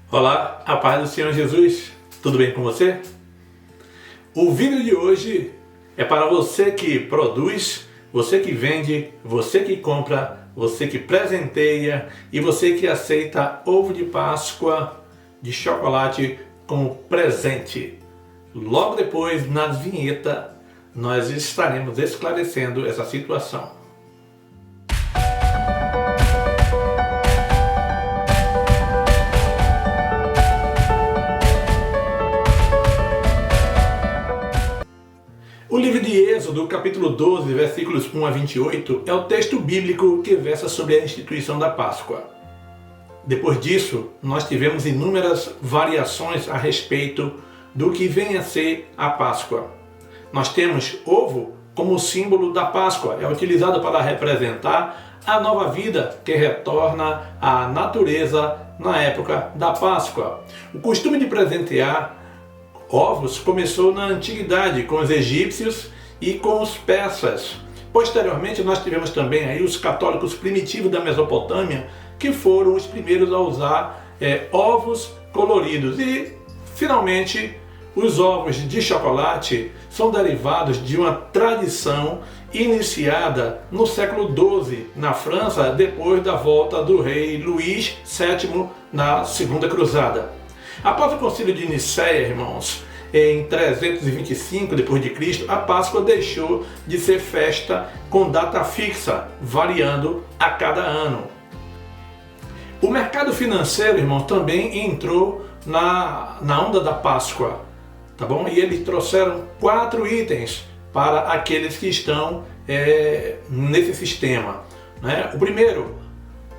Olá, a paz do Senhor Jesus, tudo bem com você? O vídeo de hoje é para você que produz, você que vende, você que compra, você que presenteia e você que aceita ovo de Páscoa de chocolate como presente. Logo depois, na vinheta, nós estaremos esclarecendo essa situação. O livro de Êxodo, capítulo 12, versículos 1 a 28, é o texto bíblico que versa sobre a instituição da Páscoa. Depois disso, nós tivemos inúmeras variações a respeito do que vem a ser a Páscoa. Nós temos ovo como símbolo da Páscoa, é utilizado para representar a nova vida que retorna à natureza na época da Páscoa. O costume de presentear ovos começou na antiguidade com os egípcios e com os persas. Posteriormente nós tivemos também aí os católicos primitivos da Mesopotâmia, que foram os primeiros a usar ovos coloridos. E finalmente os ovos de chocolate são derivados de uma tradição iniciada no século XII na França, depois da volta do rei Luís VII na Segunda Cruzada. Após o concílio de Nicéia, irmãos, em 325 d.C., a Páscoa deixou de ser festa com data fixa, variando a cada ano. O mercado financeiro, irmãos, também entrou na onda da Páscoa, tá bom? E eles trouxeram 4 itens para aqueles que estão nesse sistema, né? O primeiro,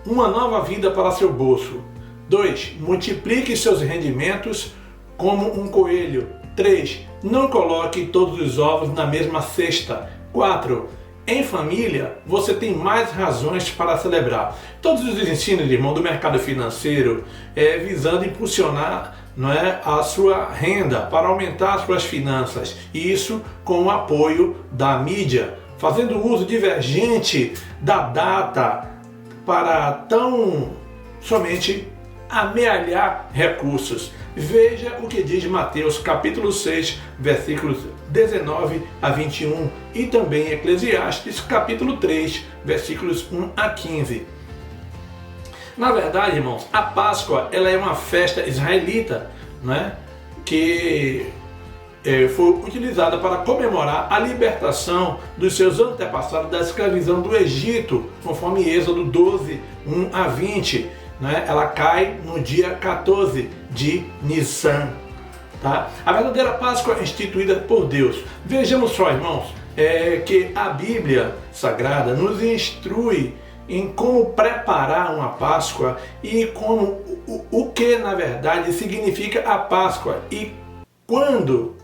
uma nova vida para seu bolso. 2. Multiplique seus rendimentos como um coelho. 3. Não coloque todos os ovos na mesma cesta. 4. Em família, você tem mais razões para celebrar. Todos os ensinos, irmão, do mercado financeiro visando impulsionar, não é, a sua renda, para aumentar as suas finanças. E isso com o apoio da mídia, fazendo uso divergente da data para tão somente amealhar recursos. Veja o que diz Mateus capítulo 6, versículos 19 a 21 e também Eclesiastes capítulo 3, versículos 1 a 15. Na verdade, irmãos, a Páscoa ela é uma festa israelita, né, que foi utilizada para comemorar a libertação dos seus antepassados da escravidão do Egito, conforme Êxodo 12, 1 a 20. Ela cai no dia 14 de Nissan. Tá? A verdadeira Páscoa é instituída por Deus. Vejamos só, irmãos, que a Bíblia Sagrada nos instrui em como preparar uma Páscoa e como o que na verdade significa a Páscoa e quando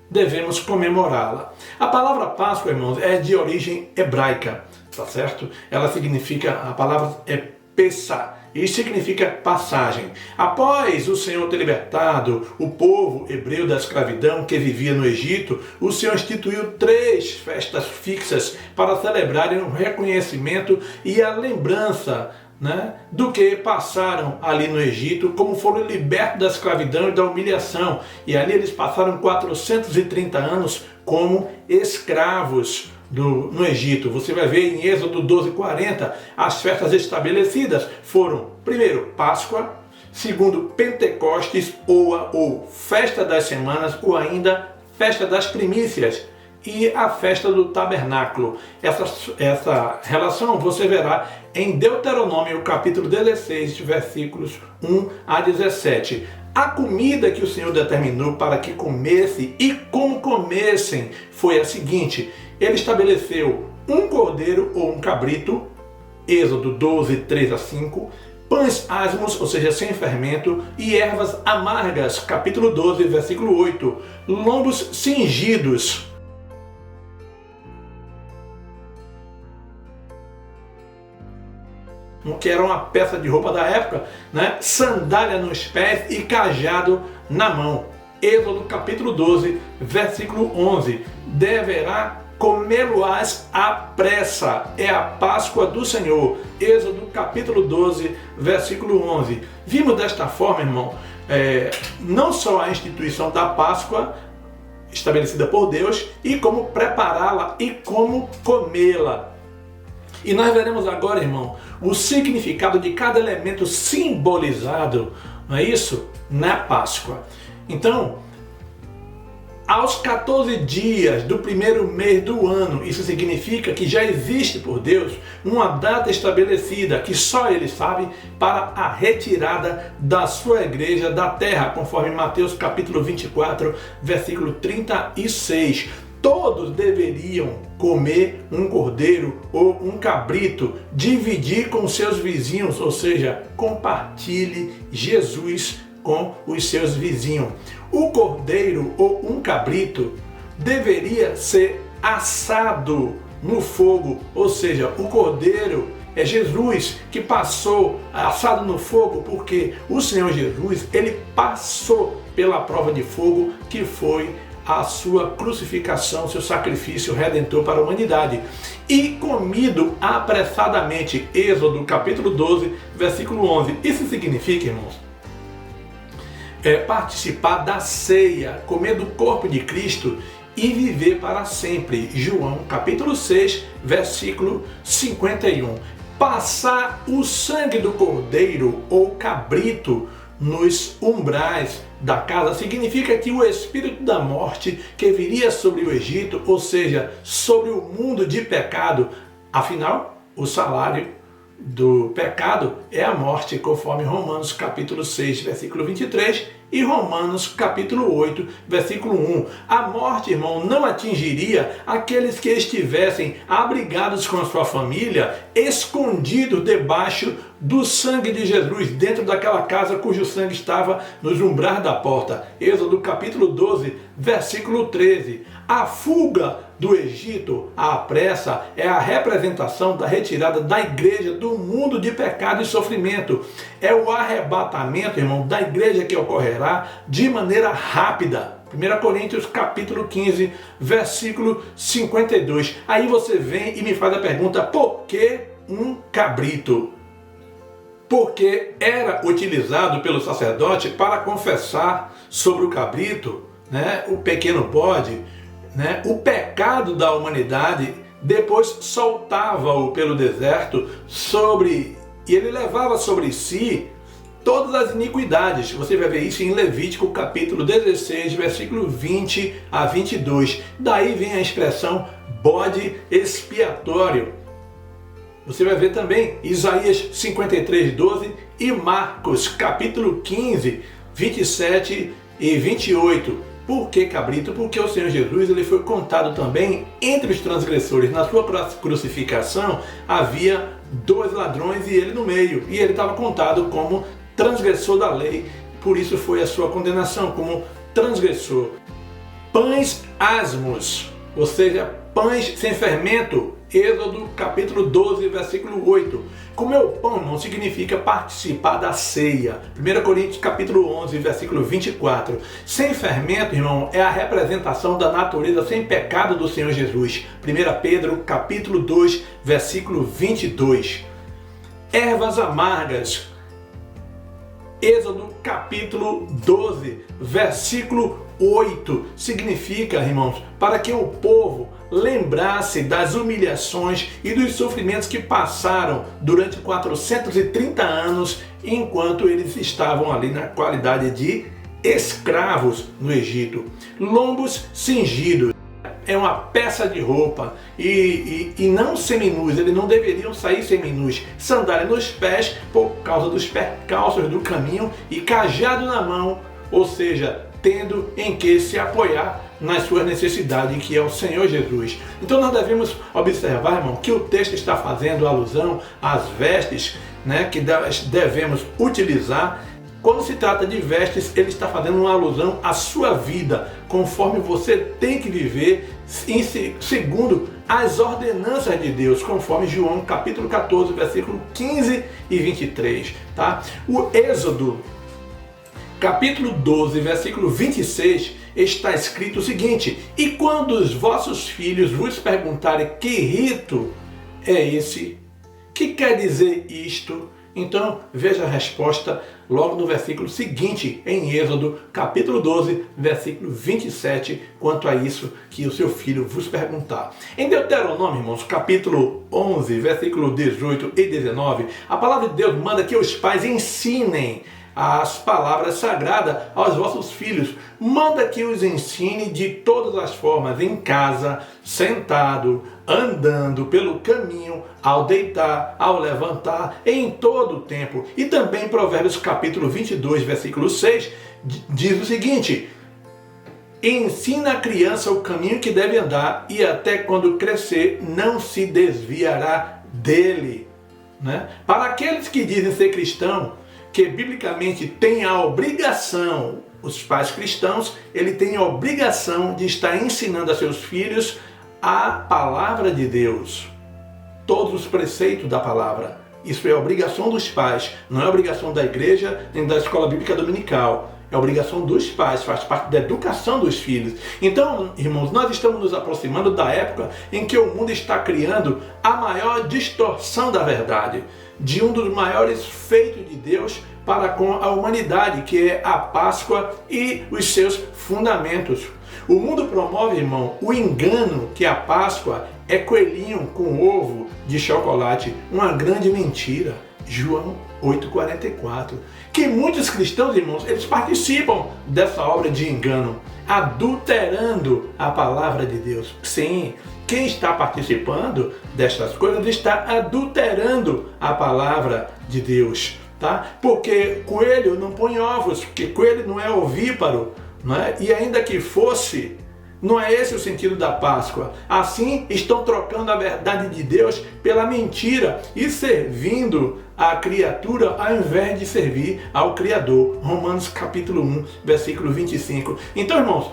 devemos comemorá-la. A palavra Páscoa, irmãos, é de origem hebraica, tá certo? Ela significa, a palavra é Pessah. Isso significa passagem. Após o Senhor ter libertado o povo hebreu da escravidão que vivia no Egito, o Senhor instituiu 3 festas fixas para celebrarem o reconhecimento e a lembrança, né, do que passaram ali no Egito, como foram libertos da escravidão e da humilhação. E ali eles passaram 430 anos como escravos no Egito. Você vai ver em Êxodo 12:40, as festas estabelecidas foram, primeiro, Páscoa, segundo, Pentecostes, ou Festa das Semanas, ou ainda Festa das Primícias, e a Festa do Tabernáculo. Essa relação você verá em Deuteronômio capítulo 16, versículos 1 a 17. A comida que o Senhor determinou para que comesse e como comessem foi a seguinte: ele estabeleceu um cordeiro ou um cabrito, Êxodo 12, 3 a 5, pães asmos, ou seja, sem fermento, e ervas amargas, capítulo 12, versículo 8, lombos cingidos, que era uma peça de roupa da época, né? Sandália nos pés e cajado na mão. Êxodo capítulo 12, versículo 11. Deverá comê-lo-ás à pressa. É a Páscoa do Senhor. Êxodo capítulo 12, versículo 11. Vimos desta forma, irmão, não só a instituição da Páscoa estabelecida por Deus, e como prepará-la e como comê-la. E nós veremos agora, irmão, o significado de cada elemento simbolizado, não é isso? Na Páscoa. Então, aos 14 dias do primeiro mês do ano, isso significa que já existe por Deus uma data estabelecida, que só Ele sabe, para a retirada da sua igreja da terra, conforme Mateus capítulo 24, versículo 36. Todos deveriam comer um cordeiro ou um cabrito, dividir com seus vizinhos, ou seja, compartilhe Jesus com os seus vizinhos. O cordeiro ou um cabrito deveria ser assado no fogo, ou seja, o cordeiro é Jesus que passou assado no fogo, porque o Senhor Jesus, ele passou pela prova de fogo que foi a sua crucificação, seu sacrifício redentor para a humanidade, e comido apressadamente. Êxodo capítulo 12, versículo 11. Isso significa, irmãos, participar da ceia, comer do corpo de Cristo e viver para sempre. João capítulo 6, versículo 51. Passar o sangue do cordeiro ou cabrito nos umbrais da casa significa que o espírito da morte que viria sobre o Egito, ou seja, sobre o mundo de pecado, afinal, o salário do pecado é a morte, conforme Romanos capítulo 6, versículo 23 e Romanos capítulo 8, versículo 1. A morte, irmão, não atingiria aqueles que estivessem abrigados com a sua família, escondidos debaixo do sangue de Jesus, dentro daquela casa cujo sangue estava nos umbrais da porta. Êxodo capítulo 12, versículo 13. A fuga do Egito à pressa é a representação da retirada da igreja do mundo de pecado e sofrimento. É o arrebatamento, irmão, da igreja que ocorrerá de maneira rápida. 1 Coríntios capítulo 15, versículo 52. Aí você vem e me faz a pergunta: por que um cabrito? Porque era utilizado pelo sacerdote para confessar sobre o cabrito, né, o pequeno bode, né, o pecado da humanidade. Depois soltava-o pelo deserto e ele levava sobre si todas as iniquidades. Você vai ver isso em Levítico capítulo 16, versículo 20 a 22. Daí vem a expressão bode expiatório. Você vai ver também Isaías 53, 12 e Marcos capítulo 15, 27 e 28. Por que cabrito? Porque o Senhor Jesus, ele foi contado também entre os transgressores. Na sua crucificação havia 2 ladrões e ele no meio. E ele estava contado como transgressor da lei. Por isso foi a sua condenação como transgressor. Pães asmos, ou seja, pães sem fermento. Êxodo capítulo 12, versículo 8. Comer o pão, irmão, significa participar da ceia. 1 Coríntios capítulo 11, versículo 24. Sem fermento, irmão, é a representação da natureza sem pecado do Senhor Jesus. 1 Pedro capítulo 2, versículo 22. Ervas amargas. Êxodo capítulo 12, versículo 8. Significa, irmãos, para que o povo lembrasse das humilhações e dos sofrimentos que passaram durante 430 anos, enquanto eles estavam ali na qualidade de escravos no Egito. Lombos cingidos. É uma peça de roupa e não seminus, eles não deveriam sair seminus. Sandália nos pés por causa dos percalços do caminho e cajado na mão, ou seja, tendo em que se apoiar nas suas necessidades, que é o Senhor Jesus. Então nós devemos observar, irmão, que o texto está fazendo alusão às vestes, né, que devemos utilizar. Quando se trata de vestes, ele está fazendo uma alusão à sua vida, conforme você tem que viver segundo as ordenanças de Deus, conforme João capítulo 14, versículo 15 e 23. Tá? O Êxodo capítulo 12, versículo 26, está escrito o seguinte: e quando os vossos filhos vos perguntarem que rito é esse, que quer dizer isto, então veja a resposta logo no versículo seguinte, em Êxodo, capítulo 12, versículo 27, quanto a isso que o seu filho vos perguntar. Em Deuteronômio, irmãos, capítulo 11, versículo 18 e 19, a palavra de Deus manda que os pais ensinem as palavras sagradas aos vossos filhos. Manda que os ensine de todas as formas, em casa, sentado, andando pelo caminho, ao deitar, ao levantar, em todo o tempo. E também Provérbios capítulo 22, versículo 6, diz o seguinte: ensina a criança o caminho que deve andar, e até quando crescer não se desviará dele. Né? Para aqueles que dizem ser cristão, que biblicamente tem a obrigação, os pais cristãos, ele tem a obrigação de estar ensinando a seus filhos a palavra de Deus, todos os preceitos da palavra. Isso é obrigação dos pais, não é obrigação da igreja nem da escola bíblica dominical. É obrigação dos pais, faz parte da educação dos filhos. Então, irmãos, nós estamos nos aproximando da época em que o mundo está criando a maior distorção da verdade, de um dos maiores feitos de Deus para com a humanidade, que é a Páscoa e os seus fundamentos. O mundo promove, irmão, o engano que a Páscoa é coelhinho com ovo de chocolate, uma grande mentira. João 8,44. Que muitos cristãos, irmãos, eles participam dessa obra de engano, adulterando a palavra de Deus. Sim, quem está participando destas coisas está adulterando a palavra de Deus, tá? Porque coelho não põe ovos, porque coelho não é ovíparo, não é? E ainda que fosse, não é esse o sentido da Páscoa. Assim, estão trocando a verdade de Deus pela mentira e servindo a criatura ao invés de servir ao Criador. Romanos capítulo 1, versículo 25. Então, irmãos,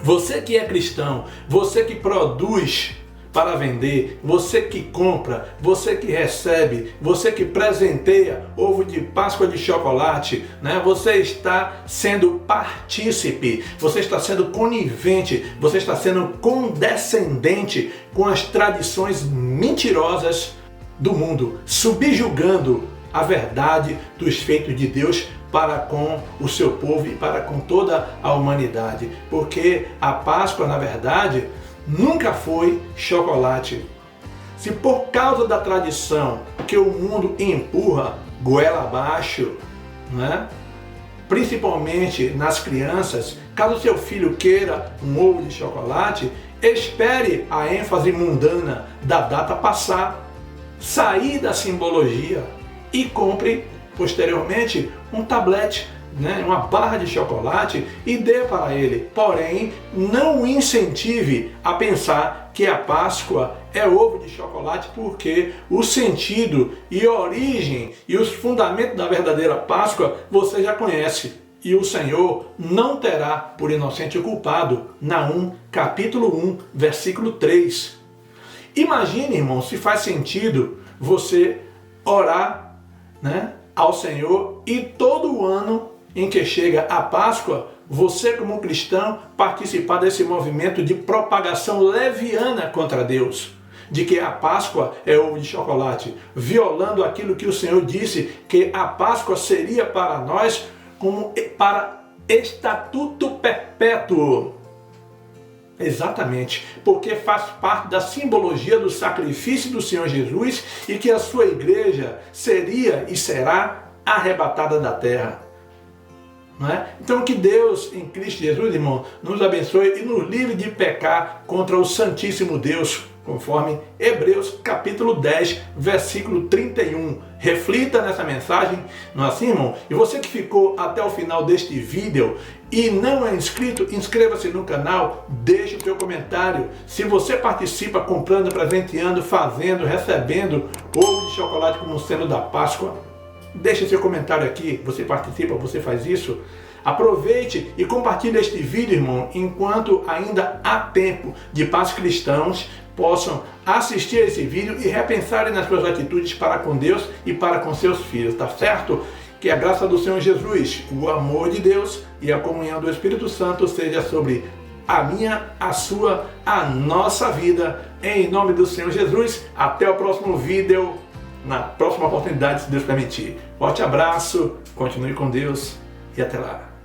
você que é cristão, você que produz para vender, você que compra, você que recebe, você que presenteia ovo de Páscoa de chocolate, né? Você está sendo partícipe, você está sendo conivente, você está sendo condescendente com as tradições mentirosas do mundo, subjugando a verdade dos feitos de Deus para com o seu povo e para com toda a humanidade. Porque a Páscoa, na verdade, nunca foi chocolate. Se por causa da tradição que o mundo empurra goela abaixo, né? Principalmente nas crianças, caso seu filho queira um ovo de chocolate, espere a ênfase mundana da data passar, sair da simbologia e compre posteriormente um tablete, né, uma barra de chocolate e dê para ele. Porém, não o incentive a pensar que a Páscoa é ovo de chocolate, porque o sentido e a origem e os fundamentos da verdadeira Páscoa você já conhece. E o Senhor não terá por inocente o culpado. Naum, capítulo 1, versículo 3. Imagine, irmão, se faz sentido você orar, né, ao Senhor e todo ano em que chega a Páscoa, você como cristão participar desse movimento de propagação leviana contra Deus, de que a Páscoa é ovo de chocolate, violando aquilo que o Senhor disse, que a Páscoa seria para nós como para estatuto perpétuo. Exatamente, porque faz parte da simbologia do sacrifício do Senhor Jesus e que a sua igreja seria e será arrebatada da terra. Não é? Então que Deus em Cristo Jesus, irmão, nos abençoe e nos livre de pecar contra o Santíssimo Deus, conforme Hebreus capítulo 10, versículo 31. Reflita nessa mensagem, não é assim, irmão? E você que ficou até o final deste vídeo e não é inscrito, inscreva-se no canal, deixe o seu comentário. Se você participa comprando, presenteando, fazendo, recebendo ovo de chocolate como sendo da Páscoa, deixe seu comentário aqui. Você participa, você faz isso? Aproveite e compartilhe este vídeo, irmão, enquanto ainda há tempo de pais cristãos possam assistir esse vídeo e repensarem nas suas atitudes para com Deus e para com seus filhos, tá certo? Que a graça do Senhor Jesus, o amor de Deus e a comunhão do Espírito Santo seja sobre a minha, a sua, a nossa vida. Em nome do Senhor Jesus. Até o próximo vídeo, na próxima oportunidade, se Deus permitir. Forte abraço, continue com Deus e até lá.